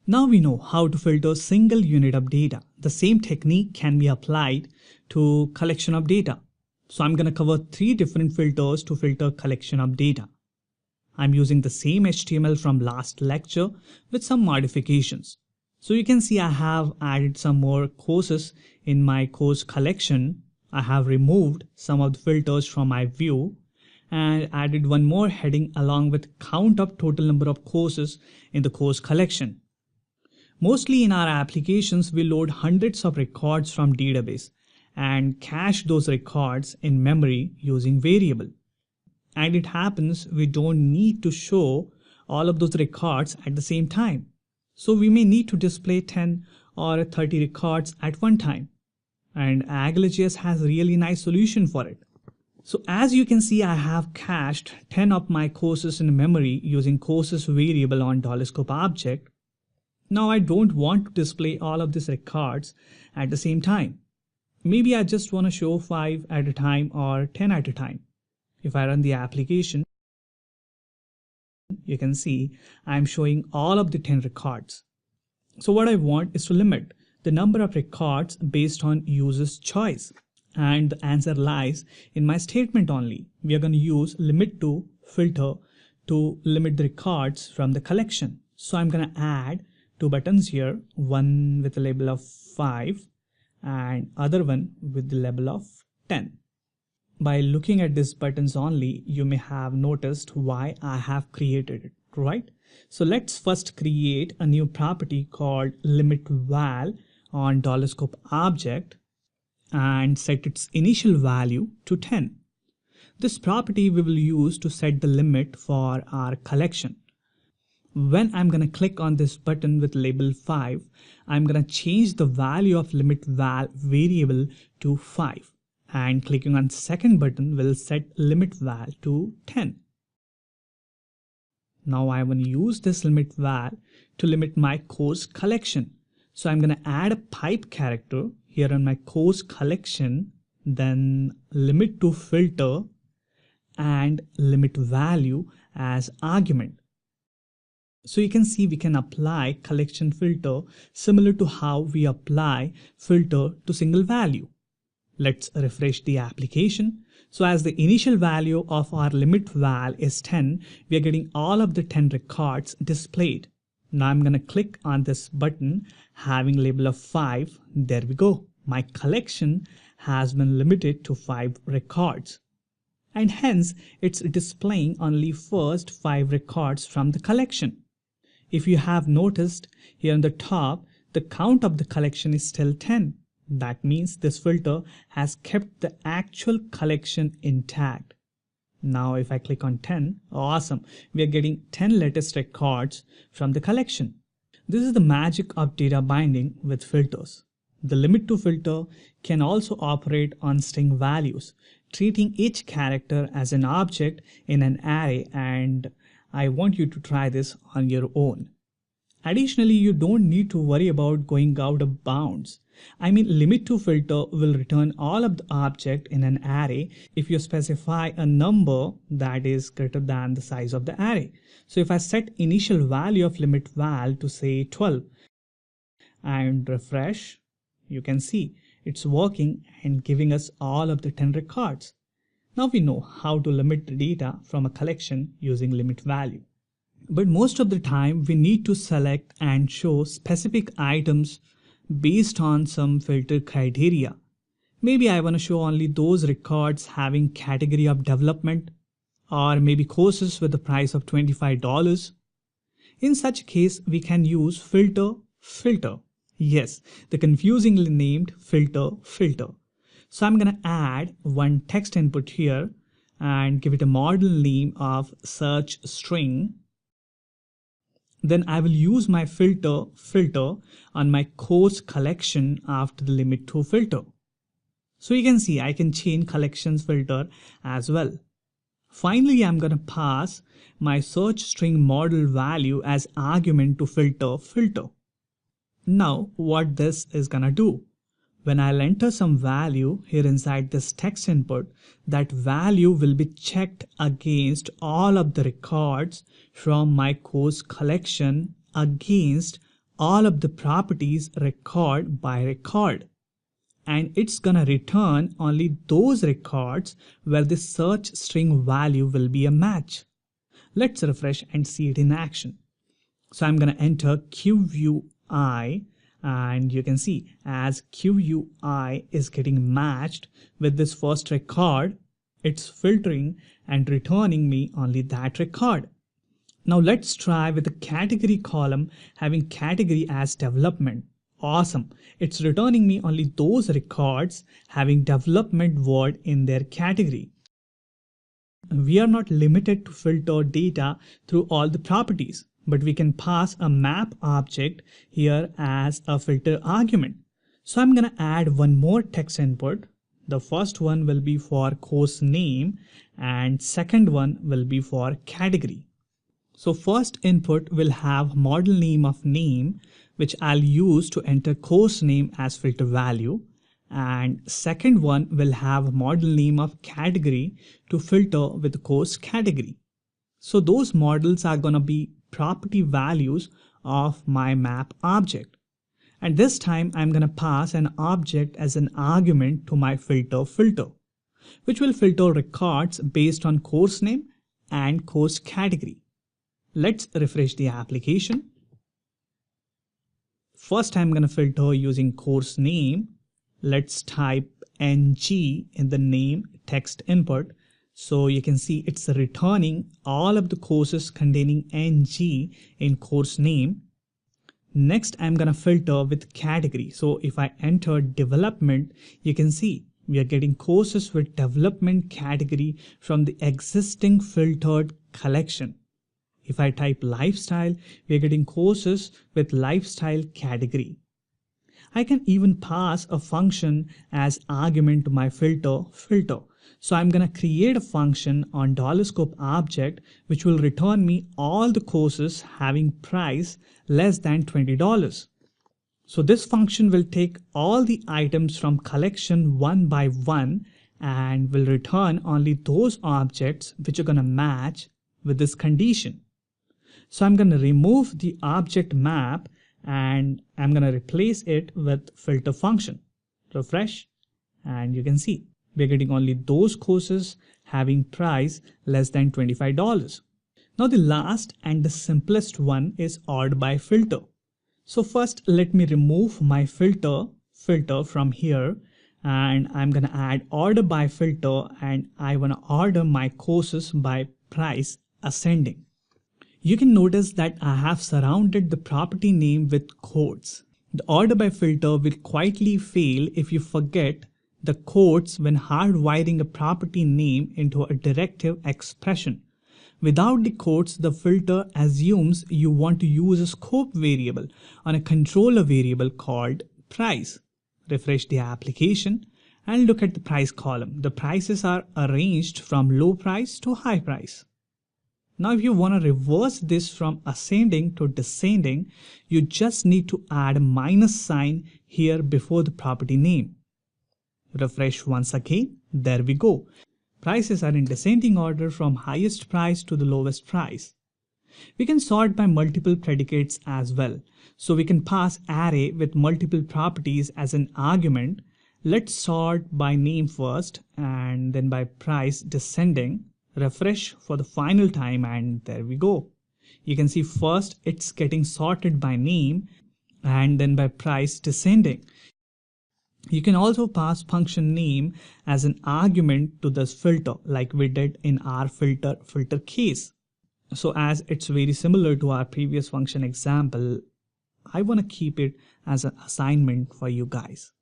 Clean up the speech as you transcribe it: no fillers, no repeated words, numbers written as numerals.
Now we know how to filter single unit of data. The same technique can be applied to collection of data. So I'm going to cover 3 different filters to filter collection of data. I'm using the same HTML from last lecture with some modifications. So you can see I have added some more courses in my course collection. I have removed some of the filters from my view and added one more heading along with count of total number of courses in the course collection. Mostly in our applications, we load hundreds of records from database and cache those records in memory using variable. And it happens we don't need to show all of those records at the same time. So we may need to display 10 or 30 records at one time. And AngularJS has a really nice solution for it. So as you can see, I have cached 10 of my courses in memory using courses variable on $scope object. Now I don't want to display all of these records at the same time. Maybe I just want to show 5 at a time or 10 at a time. If I run the application, you can see I'm showing all of the 10 records. So what I want is to limit the number of records based on user's choice. And the answer lies in my statement only. We are going to use limit to filter to limit the records from the collection. So I'm going to add 2 buttons here, one with a label of 5 and other one with the label of 10. By looking at these buttons only, you may have noticed why I have created it, right? So let's first create a new property called limit_val on $scope object and set its initial value to 10. This property we will use to set the limit for our collection. When I'm going to click on this button with label 5, I'm going to change the value of limit_val variable to 5. And clicking on the second button will set limit_val to 10. Now I want to use this limit_val to limit my course collection. So I'm going to add a pipe character here on my course collection, then limit to filter and limit value as argument. So you can see we can apply collection filter similar to how we apply filter to single value. Let's refresh the application. So as the initial value of our limit_val is 10, we are getting all of the 10 records displayed. Now I'm going to click on this button having label of 5. There we go. My collection has been limited to 5 records. And hence it's displaying only first 5 records from the collection. If you have noticed here on the top, the count of the collection is still 10. That means this filter has kept the actual collection intact. Now if I click on 10, awesome, we are getting 10 latest records from the collection. This is the magic of data binding with filters. The limit to filter can also operate on string values, treating each character as an object in an array, and I want you to try this on your own. Additionally, you don't need to worry about going out of bounds. I mean, limit to filter will return all of the object in an array if you specify a number that is greater than the size of the array. So if I set initial value of limit_val to say 12 and refresh, you can see it's working and giving us all of the 10 records. Now we know how to limit the data from a collection using limit value. But most of the time we need to select and show specific items based on some filter criteria. Maybe I want to show only those records having category of development, or maybe courses with the price of $25. In such case, we can use filter. Yes, the confusingly named filter. So I'm going to add one text input here and give it a model name of search string. Then I will use my filter on my course collection after the limit to filter. So you can see I can change collections filter as well. Finally, I'm going to pass my search string model value as argument to filter. Now what this is going to do? When I'll enter some value here inside this text input, that value will be checked against all of the records from my course collection against all of the properties record by record. And it's gonna return only those records where the search string value will be a match. Let's refresh and see it in action. So I'm gonna enter QUI, and you can see as QUI is getting matched with this first record, it's filtering and returning me only that record. Now let's try with the category column having category as development. Awesome. It's returning me only those records having development word in their category. We are not limited to filter data through all the properties, but we can pass a map object here as a filter argument. So I'm going to add one more text input. The first one will be for course name and second one will be for category. So first input will have model name of name, which I'll use to enter course name as filter value. And second one will have model name of category to filter with course category. So those models are going to be property values of my map object. And this time I'm going to pass an object as an argument to my filter, which will filter records based on course name and course category. Let's refresh the application. First, I'm going to filter using course name. Let's type NG in the name text input. So you can see it's returning all of the courses containing NG in course name. Next, I'm going to filter with category. So if I enter development, you can see we are getting courses with development category from the existing filtered collection. If I type lifestyle, we are getting courses with lifestyle category. I can even pass a function as argument to my filter. So I'm going to create a function on $scope object, which will return me all the courses having price less than $20. So this function will take all the items from collection one by one and will return only those objects which are going to match with this condition. So I'm going to remove the object map and I'm going to replace it with filter function. Refresh and you can see we're getting only those courses having price less than $25. Now the last and the simplest one is order by filter. So first let me remove my filter from here and I'm going to add order by filter and I want to order my courses by price ascending. You can notice that I have surrounded the property name with quotes. The order by filter will quietly fail if you forget the quotes when hardwiring a property name into a directive expression. Without the quotes, the filter assumes you want to use a scope variable on a controller variable called price. Refresh the application and look at the price column. The prices are arranged from low price to high price. Now if you want to reverse this from ascending to descending, you just need to add a minus sign here before the property name. Refresh once again. There we go. Prices are in descending order from highest price to the lowest price. We can sort by multiple predicates as well. So we can pass array with multiple properties as an argument. Let's sort by name first and then by price descending. Refresh for the final time and there we go. You can see first it's getting sorted by name and then by price descending. You can also pass function name as an argument to this filter like we did in our filter case. So as it's very similar to our previous function example, I want to keep it as an assignment for you guys.